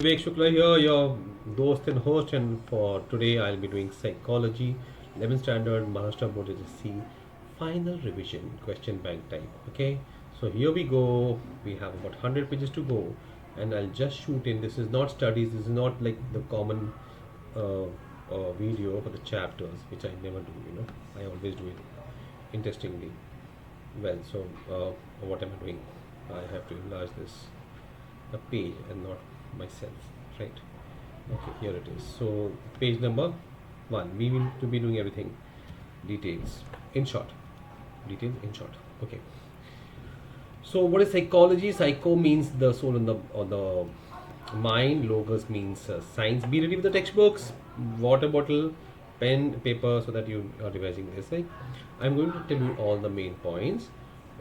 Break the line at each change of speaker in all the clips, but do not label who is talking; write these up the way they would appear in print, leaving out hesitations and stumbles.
Vivek Shukla here, your host and host, and for today I'll be doing psychology, 11th standard, Maharashtra Board HSC, final revision, question bank type. Okay, so here we go. We have about 100 pages to go, and I'll just shoot in. This is not studies, this is not like the common uh, video for the chapters, which I never do, I always do it interestingly. Well, so what am I doing? I have to enlarge this a page and not myself, right? Okay, here it is. So page number one, we will to be doing everything details in short. Details in short. Okay. So what is psychology? Psycho means the soul on the mind. Logos means science. Be ready with the textbooks, water bottle, pen, paper, so that you are revising this. Right? I'm going to tell you all the main points,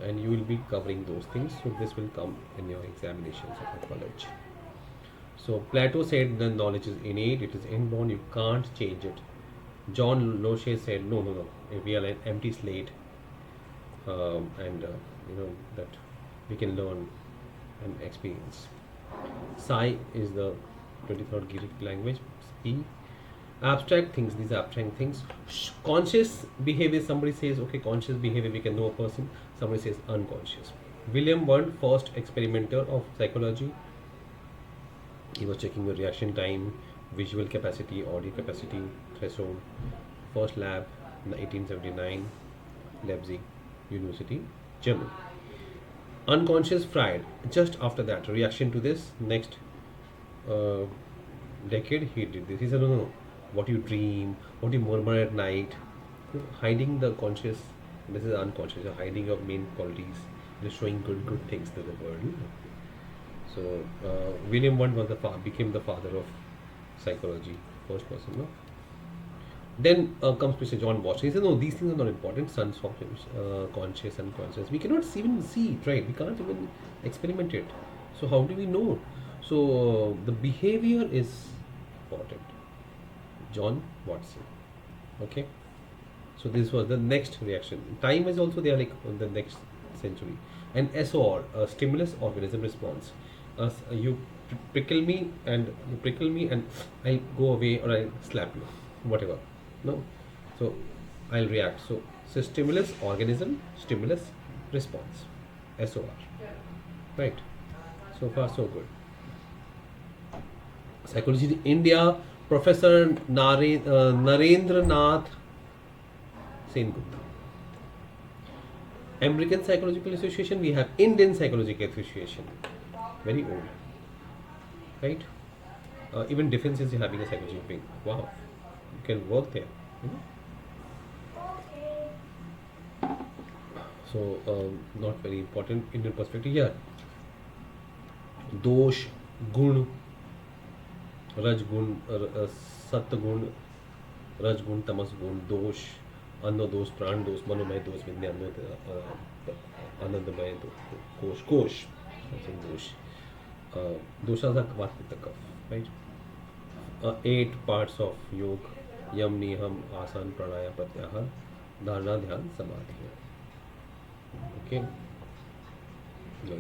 and you will be covering those things. So this will come in your examinations of the college. So Plato said the knowledge is innate, it is inborn, you can't change it. John Locke said, no, no, no, we are an empty slate, and that we can learn and experience. Psi is the 23rd Greek language. P. Abstract things, these are abstract things. Conscious behavior, somebody says, okay, conscious behavior, we can know a person. Somebody says unconscious. William Wundt, first experimenter of psychology. He was checking the reaction time, visual capacity, audio capacity, threshold. First lab in 1879, Leipzig University, Germany. Unconscious Freud. Just after that, reaction to this, next uh, decade, he did this. He said, no, no, no. What you dream, what you murmur at night, hiding the conscious, this is unconscious, you're hiding your main qualities, you're showing good things to the world. So William Wundt was became the father of psychology, first person. No? Then comes Mr. John Watson. He said, no, these things are not important. Sons of conscious, unconscious. We cannot even see it, right? We can't even experiment it. So how do we know? So the behavior is important. John Watson. Okay. So this was the next reaction. Time is also there, like the next century. And SOR, stimulus organism response. You prickle me and I'll go away or I'll slap you, whatever. No, so I'll react. So stimulus organism, stimulus response, SOR. Right. So far so good. Psychology in India, Professor Narendra Nath Sengupta. American Psychological Association, we have Indian Psychological Association, very old, right? Even defense is having a psychology wing. Wow, you can work there. So not very important Indian perspective. Yeah, dosh, gun, raj gun, sat gun, raj gun, tamas gun, dosh, anno dosh, pran dosh, manomay dosh, vidyano, anandamay dosh, kosh, I think dosh. Doshas are what with the cuff, right? 8 parts of yoga: yam, niyam, asan, pranaya, pratyahar, dharana, dhyan, samadhi. Okay.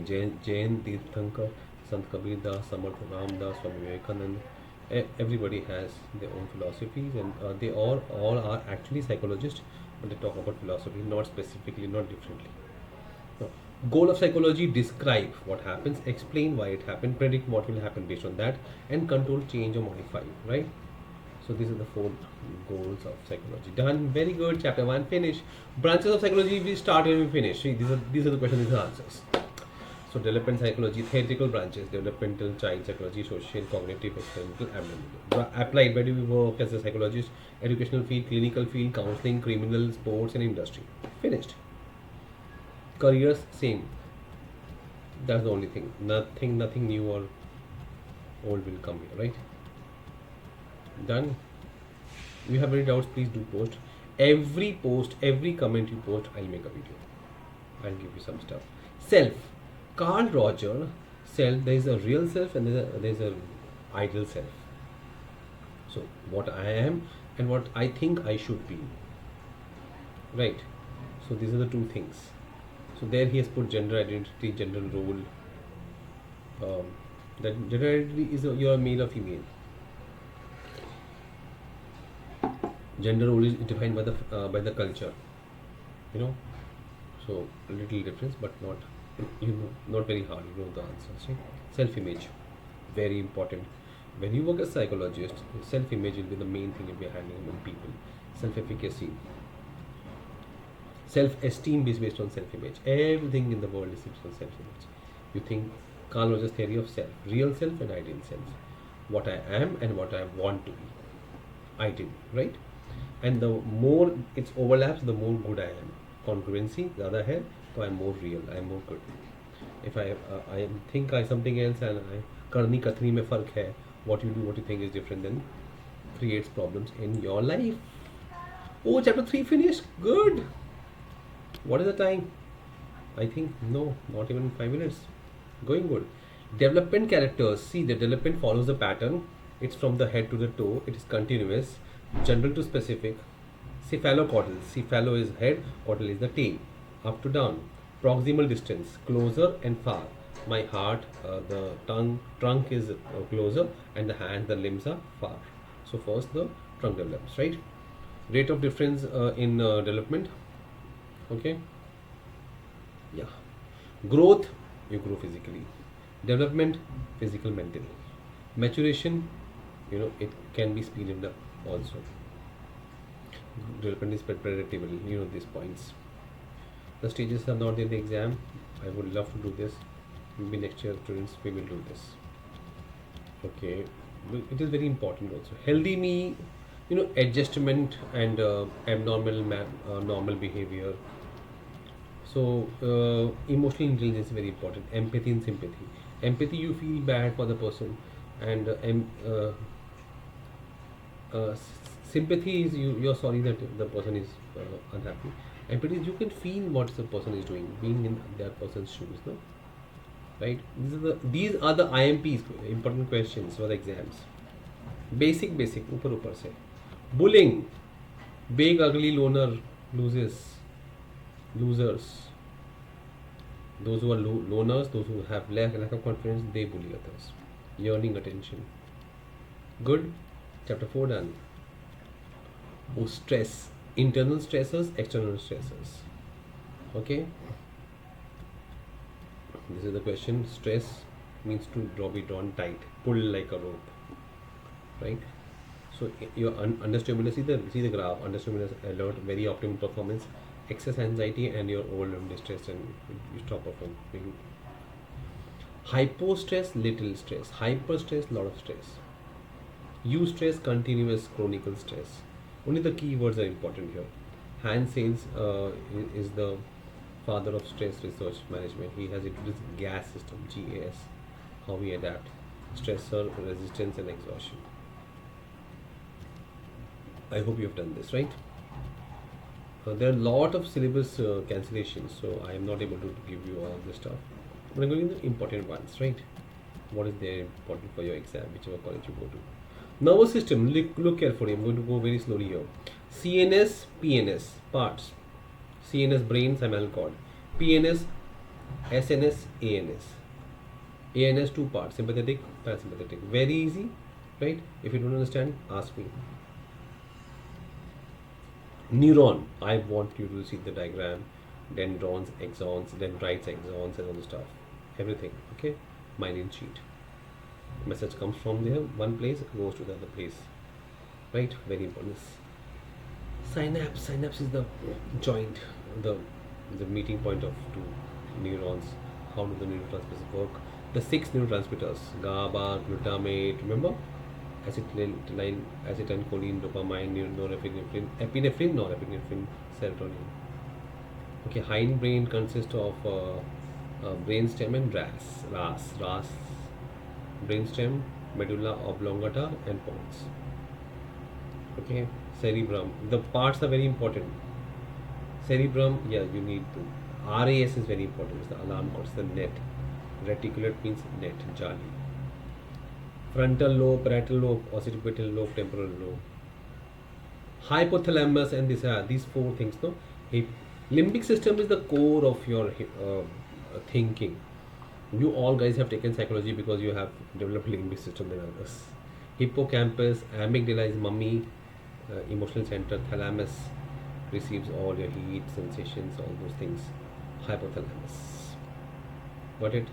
Jain Tirthankar, Sant Kabir Das, Samarth Ramdas, Swami Vivekanand. Everybody has their own philosophies, and they all are actually psychologists, but they talk about philosophy, not specifically, not differently. No. Goal of psychology: describe what happens, explain why it happened, predict what will happen based on that, and control, change, or modify. Right? So these are the 4 goals of psychology. Done. Very good. Chapter 1 finished. Branches of psychology, we start and we finish. See, these are the questions, these are answers. So development psychology, theoretical branches: developmental, child psychology, social, cognitive, experimental, abnormal. Applied, where do we work as a psychologist? Educational field, clinical field, counseling, criminal, sports, and industry. Finished. Careers, same. That's the only thing. Nothing new or old will come here, right? Done. If you have any doubts, please do post. Every comment you post, I'll make a video. I'll give you some stuff. Self. Carl Roger said there is a real self and there's a ideal self. So what I am and what I think I should be. Right. So these are the 2 things. So there he has put gender identity, gender role, um, That gender identity is you are male or female. Gender role is defined by the culture, you know. So a little difference, but not not very hard. You know the answers. Right? Self-image, very important. When you work as psychologist, self-image will be the main thing you'll be handling among people. Self-efficacy, self-esteem is based on self-image. Everything in the world is based on self-image. You think Carl Rogers' theory of self, real self and ideal self. What I am and what I want to be. Ideal, right? And the more it overlaps, the more good I am. Congruency, the other hand, so I'm more real, I'm more good. If I think I something else and I karni kathni mein fark hai, what you do, what you think is different, then creates problems in your life. Oh, chapter 3 finished. Good. What is the time? I think no, not even 5 minutes. Going good. Development characters. See, the development follows the pattern. It's from the head to the toe. It is continuous, general to specific. Cephalocaudal. Cephalo is head, caudal is the tail. Up to down. Proximal distance. Closer and far. My heart, the tongue, trunk is closer, and the hand, the limbs are far. So first the trunk develops, right? Rate of difference in development. Okay. Yeah. Growth, you grow physically. Development, physical, mental. Maturation, it can be speeded up also. Development is predictable, these points. The stages are not in the exam. I would love to do this. Maybe next year, students, we will do this. Okay. It is very important also. Healthy me, adjustment and normal behavior. So, emotional intelligence is very important. Empathy and sympathy. Empathy, you feel bad for the person, and sympathy is you're sorry that the person is unhappy. Empathy is you can feel what the person is doing, being in that person's shoes, no? Right? These are the IMPs, important questions for the exams. Basic, ऊपर से. Bullying, big, ugly, loner, losers. Those who are loners, those who have lack of confidence, they bully others. Yearning attention. Good. Chapter 4 done. Oh, stress. Internal stressors, external stressors. Okay. This is the question. Stress means to be drawn tight, pull like a rope. Right? So your understimulus, see the graph, understimulus alert, very optimal performance, excess anxiety, and you're overwhelmed, distressed, and you stop performing. Hypo stress, little stress. Hyper stress, lot of stress. Eustress, continuous chronicle stress. Only the key words are important here. Hans Sales is the father of stress research management. He has introduced GAS system, GAS, how we adapt, stressor, resistance, and exhaustion. I hope you have done this, right? There are a lot of syllabus cancellations, so I am not able to give you all this stuff. But I'm going to the important ones, right? What is there important for your exam, whichever college you go to. Nervous system, look carefully. I'm going to go very slowly here. CNS, PNS, parts. CNS, brain, spinal cord. PNS, SNS, ANS. ANS, two parts, sympathetic, parasympathetic. Very easy, right? If you don't understand, ask me. Neuron, I want you to see the diagram. Dendrons, axons, dendrites, axons, and all the stuff. Everything, okay? Myelin sheet. Message comes from there, one place, goes to the other place. Right? Very important. Synapse is the joint, the meeting point of two neurons. How do the neurotransmitters work? The 6 neurotransmitters, GABA, glutamate, remember? Acetylcholine, dopamine, norepinephrine, norepinephrine, serotonin. Okay, hindbrain consists of brainstem and RAS, brainstem, medulla oblongata, and pons. Okay, cerebrum. The parts are very important. Cerebrum, yeah, you need to. RAS is very important. It's the alarm code. It's the net. Reticulate means net, jali. Frontal lobe, parietal lobe, occipital lobe, temporal lobe. Hypothalamus and these 4 things. No, limbic system is the core of your thinking. You all guys have taken psychology because you have developed limbic system than others. Hippocampus, amygdala is mummy, emotional center, thalamus receives all your heat, sensations, all those things. Hypothalamus. Got it?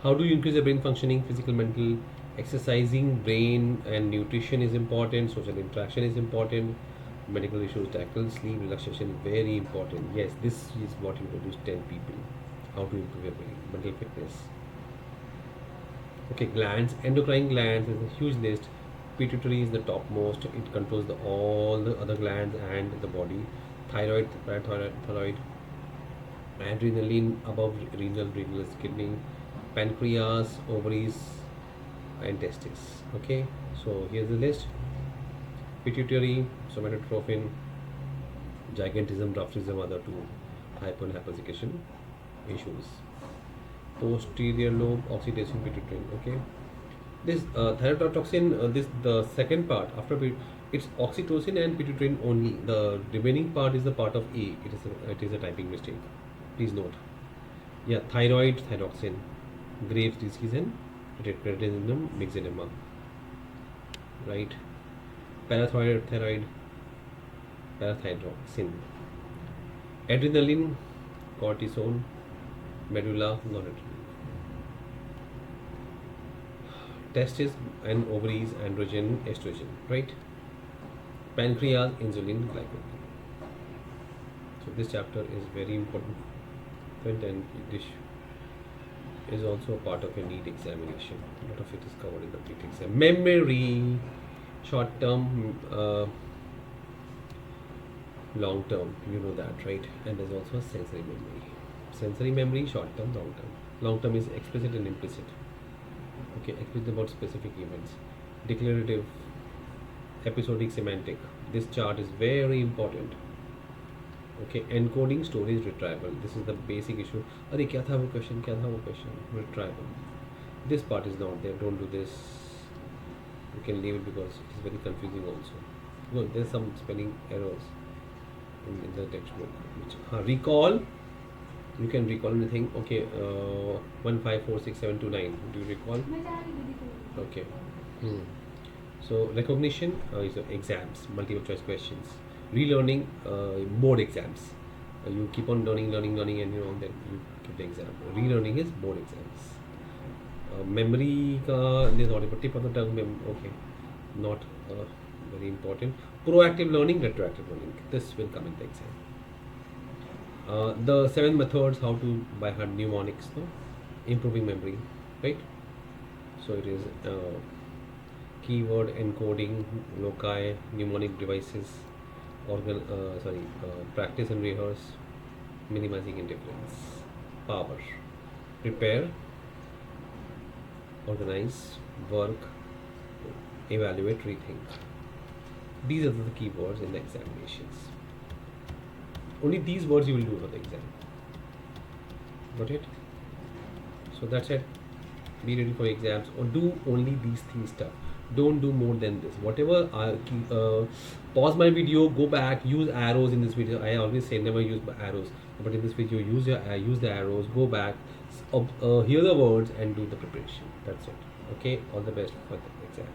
How do you increase the brain functioning? Physical, mental, exercising, brain and nutrition is important. Social interaction is important. Medical issues tackle. Sleep, relaxation is very important. Yes, this is what you introduce 10 people. How to improve your brain. Mental fitness. Okay, glands. Endocrine glands is a huge list. Pituitary is the topmost. It controls all the other glands and the body. Thyroid, parathyroid, adrenaline above renal is kidney, pancreas, ovaries, and testes. Okay, so here's the list: pituitary, somatotrophin, gigantism, dwarfism, other two hypo and hyperexcitation issues. Posterior lobe, oxytocin, pituitary. Okay, this thyrotoxin, this the second part after it's oxytocin and pituitary only. The remaining part is the part of A. It is a typing mistake. Please note. Yeah, thyroid, thyroxine, Graves' disease, and retinoid myxedema. Right. Parathyroid, parathyroxine, adrenaline, cortisol, medulla, noradrenaline. Testes and ovaries, androgen, estrogen. Right. Pancreas, insulin, glycogen. So this chapter is very important, and this is also a part of your NEET examination. A lot of it is covered in the NEET exam. Memory, short term, long term, you know that, right? And there's also sensory memory. Sensory memory, short term, long term. Long term is explicit and implicit. Okay, explicit about specific events. Declarative, episodic, semantic. This chart is very important. Okay, encoding, storage, retrieval. This is the basic issue. अरे क्या था वो question? क्या था वो question? Retrieval. This part is not there. Don't do this. You can leave it because it is very confusing also. No, there's some spelling errors in the textbook. Recall. You can recall anything. Okay, 1546729. Do you recall? Okay. So recognition is exams, multiple choice questions. Relearning, board exams. You keep on learning, and then you give the exam. Relearning is board exams. Memory ka is not a tip of the tongue. Okay, not very important. Proactive learning, retroactive learning. This will come in the exam. The 7 methods how to by heart mnemonics, no? Improving memory, right? So it is keyword encoding, loci, mnemonic devices, practice and rehearse, minimizing interference, power, prepare, organize, work, evaluate, rethink. These are the keywords in the examinations. Only these words you will do for the exam. Got it? So that's it. Be ready for exams, or do only these things stuff. Don't do more than this. Whatever, pause my video, go back, use arrows in this video. I always say never use arrows, but in this video use the arrows, go back, hear the words and do the preparation. That's it. Okay, all the best for the exam.